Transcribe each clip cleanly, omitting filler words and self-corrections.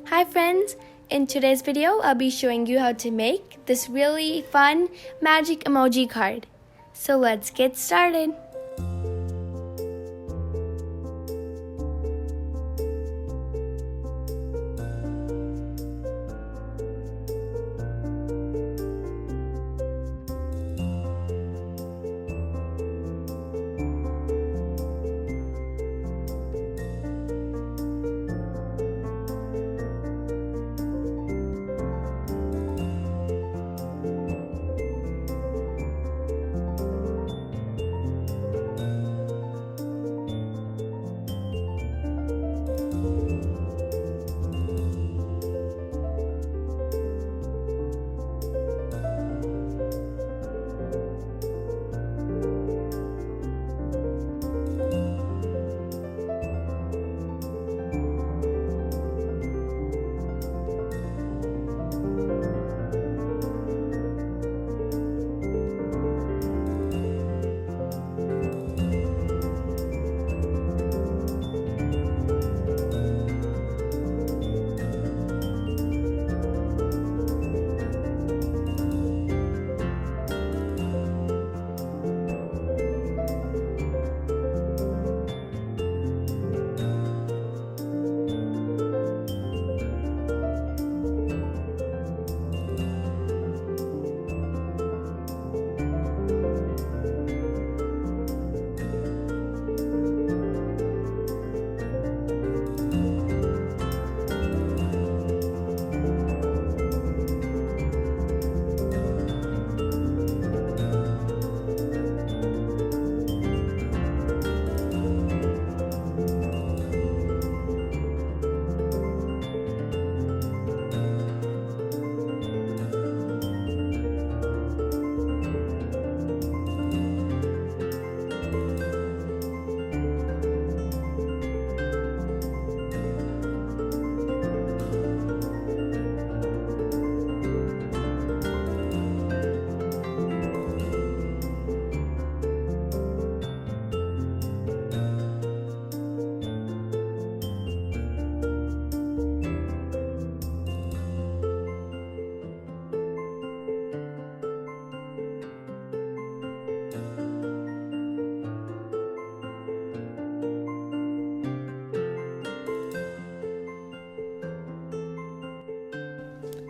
Hi friends! In today's video, I'll be showing you how to make this really fun magic emoji card. So let's get started!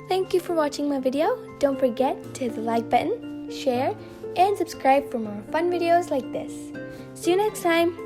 Thank you for watching my video. Don't forget to hit the like button, share, and subscribe for more fun videos like this. See you next time!